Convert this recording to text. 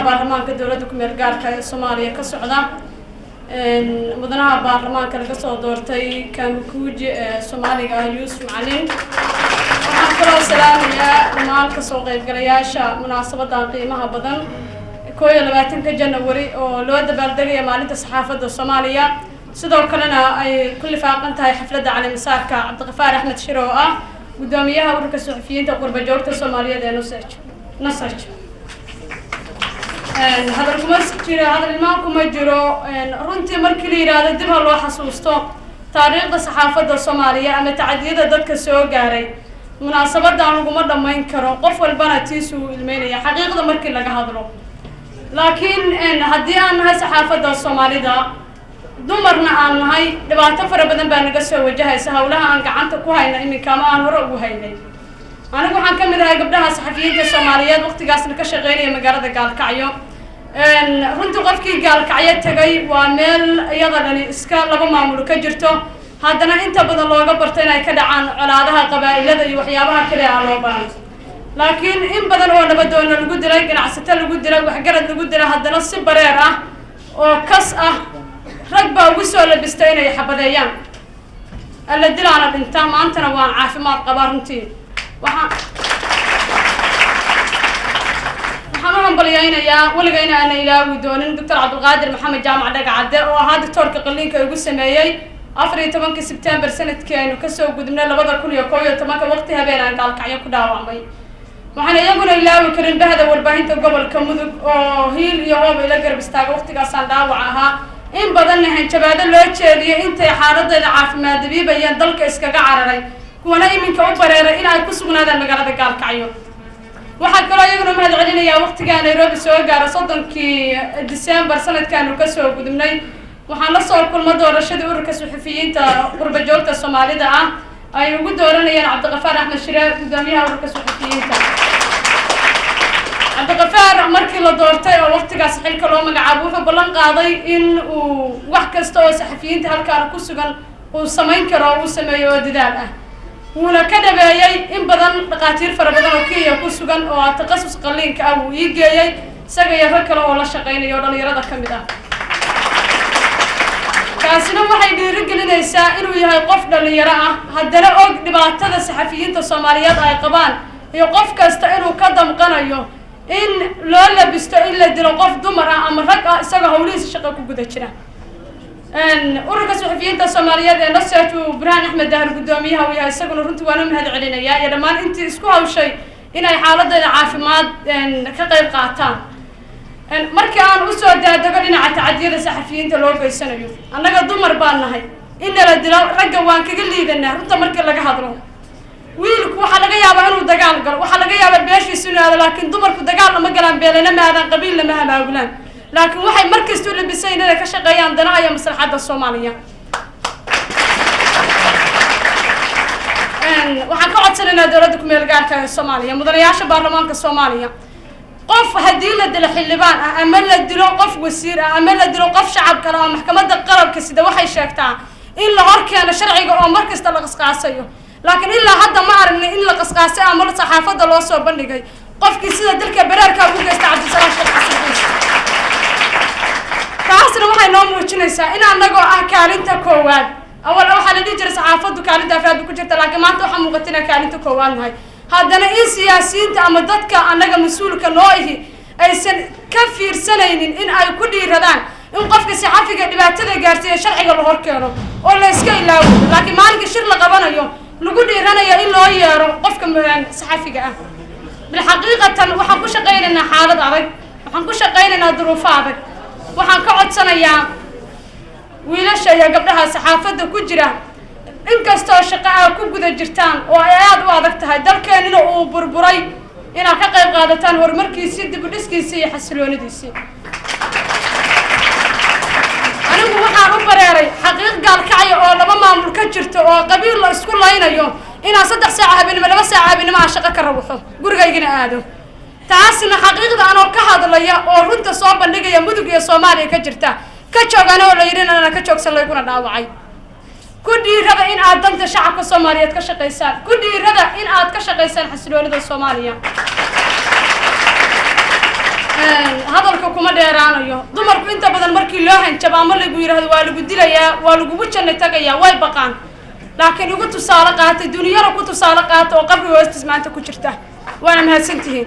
baarlamaanka dowladda ku meel gaarka ee Soomaaliya ka socda mudanaha baarlamaanka laga soo doortay Kamukuji ee Soomaaliga Yuusuf Macalin waxaan kaloo salaamayaa dhammaan ka soo qaybgalayaasha munaasabadan qiimaha badan 21 Janawari oo loo dabaaldegay maalinta saxaafadda Soomaaliya sidoo kalena ay kulli faaqan tahay xafladda caleemisaarka Cabdiqafaar Axmed Shiro oo ah gudoomiyaha ururka suxufiyiinta qurba joogta Soomaaliyeed ee Nusaj هذا الكمس جرا هذا الماكو مجرو رنتي مركلي راد دبها لو حسوستو تاريخ الصحافة الصومالية أما تعديد ضدك السوق جاري مناسبة دانو قمر لما ينكروا قف والبنات تيسو المينية حقيقة مركل لقى هذلو لكن هدي أنها صحافة الصومالي دا دمرنا عن هاي دبعت فرق بدن بنقص وجهها سهولها أنك عنك كوهينا إني كمان هرب وهيني أنا waxaan ka mid ahay gabdhaha saxafiyiinta Soomaaliyeed waqtigaasna ka shaqeynaya magaalada Gaalkacyo runtii qofkii Gaalkacyo tagay waa meel iyada iska laba maamul ka jirto haddana inta badan looga bartay inay ka dhacaan colaadaha qabaa'ilada iyo waxyaabaha kale aan loo baahan laakiin in badan oo nabadoon lagu dilay ganacsato lagu dilay waxgarad lagu dilay haddana si bareer ah oo kas ah rag baa ugu soo labistay inay xabadeeyaan alla dilaana dhinta maantana waan caafimaad qabaa runtii waxaan baliyaynayaa waligeena aan ilaawi doonin Dr. Cabdulqaadir Maxamed Jaamac Dhagacade oo ahaa doctorka qalliinka ugu sameeyay 14 September sanadkeenu ka soo gudubnay 2011 waqti habeenaan Gaalkacyo ku dhaawacmay waxaan iyaguna ilaawi karin bahda warbaahinta gobolka Mudug oo hiil iyo hoob ila garab istaaga waqtigaas aan dhaawac ahaa in badan hanjabaado loo jeediyay intay xaaladdeeda caafimaad dabiibayeen dalka iskaga cararay kuwana iminka u bareeray in ay ku sugnaadaan magaalada Gaalkacyo waxaa kaloo iyaguna mahad celinayaa waqtiga Nairobi soo gaaray 30 December sanadkaanu ka soo gudubnay waxaan la soo kulmay doorashadii ururka suxufiyiinta qurba joogta Soomaalida ah ay ugu dooranayeen Cabdiqafaar Axmed Shiro gudoomiyaha ururka suxufiyiinta Cabdiqafaar markii la doortay oo waqtigaas xilka loo magacaabo wuxuu ballan qaaday in uu wax kasta oo saxafiyiinta halkaan ku sugan uu sameyn karo oo uu sameeyo dadaal ah ولا كذا بيجي إن بدن قاتير فربنا وكي يكون سجن أو تخصص قليل كأو يجي سجى يفكر ولا شقين يورد يرد كم ده كاسنا ما حد يرجع لنا الساعة إنه يقف اللي يراه هدنا أوج دبعت هذا الصحفيين الصوماليات أي قبان يقف كاستئنه قدم قنايو إن لا بيستئن لدنا قف دمرة أما رجع سجى هوليس شقة كوجدتشنا ururka suxufiyiinta Soomaaliyeed ee Nusaj Burhaan Axmed Dahar gudoomiyaha oo yahay isaguna runtii waan u mahad celinayaa iyo dhammaan intii isku hawshay inay xaaladdeeda caafimaad ka qayb qaataan markii aan u soo daadago dhinaca tacadiyada saxafiyiinta loo geysanayo annaga dumar baan nahay in la dilo ragga waan kaga liidanaa runta markii laga hadlo wiilku waxa laga yaabaa inuu dagaal galo waxa laga yaabaa beeshiisu inuu laakiin dumarku dagaal lama galaan beelana ma aadan qabiil lama abaabulaan لكن واحد مركز تقول بسين هذا كشقة عندنا يا مصلحة الصومالية. وحكوا سنة دولتكم يلقاك الصومالية مدرياش برلمان كالصومالية. قف هديلة دل حلبان أمل الدلو قف وسير أمل الدلو قف شعب كلام محكمة القرار كسيدة وحي شاكتها إلا هركي أنا شرعي أو مركز تلقص قاسيه لكن إلا حتى ما أعرف إلا قصقاسي أمر صحافة الوصول بندقي قف كسيدة دلك برارك أبوك يستعد سلاش taasna waxay noo muujinaysaa in anagu kaalinta koowaad awal waxa la dhijir saxaafadu kaalinta afraad ku jirta laakiin maanta waxa muuqatina kaalinta koowaad nahay haddana in siyaasiyiinta ama dadka anaga mas'uulka noo ihi aysan ka fiirsanaynin in ay ku dhiiradaan in qofka saxafiga dhibaatada gaarsiiyo sharciga la horkeeno oo la iska ilaawo laakiin maalinka shir la qabanayo lagu dhiiranayo in loo yeero qofka saxafiga ah bil xaqiiqatan waxaan ku shaqeynaynaa xaalad adag waxaan ku shaqeynaynaa duruufo adag waxaan ka codsanayaa wiilasha iyo gabdhaha saxaafadda ku jira inkastoo shaqo ku guda jirtaan oo ay aad u adag tahay dalkeenina uu burburay inaad ka qayb qaadataan horumarkiisa dib u dhiskiisa iyo xasiloonidiisa anigu waxaan u bareeray xaqiiq Gaalkacyo oo laba maamul ka jirto oo qabiil la isku laynayo inaan 3 saac habeenimo 2 saac habeenimo shaqo ka rawaxo gurigaygina aado taasina xaqiiqda anoo ka hadlaya oo runta soo bandhigaya Mudug iyo Soomaaliya ka jirta ka joogana oo la yirina ka joogsan layguna dhaawacay ku dhiirada in aad danta shacabka Soomaaliyeed ka shaqeysaan ku dhiirada in aad ka shaqeysaan xasiloonida Soomaaliya هذا الحكومة ديرانيو دمرك أنت بدل مركي لهن شباب ما اللي بيجي هذا والو بديليا والو بوجه نتاجيا واي بقان لكن يقول تسالقات الدنيا ركوت تسالقات وقبل واستسمعت كشرته وأنا مهسنتهين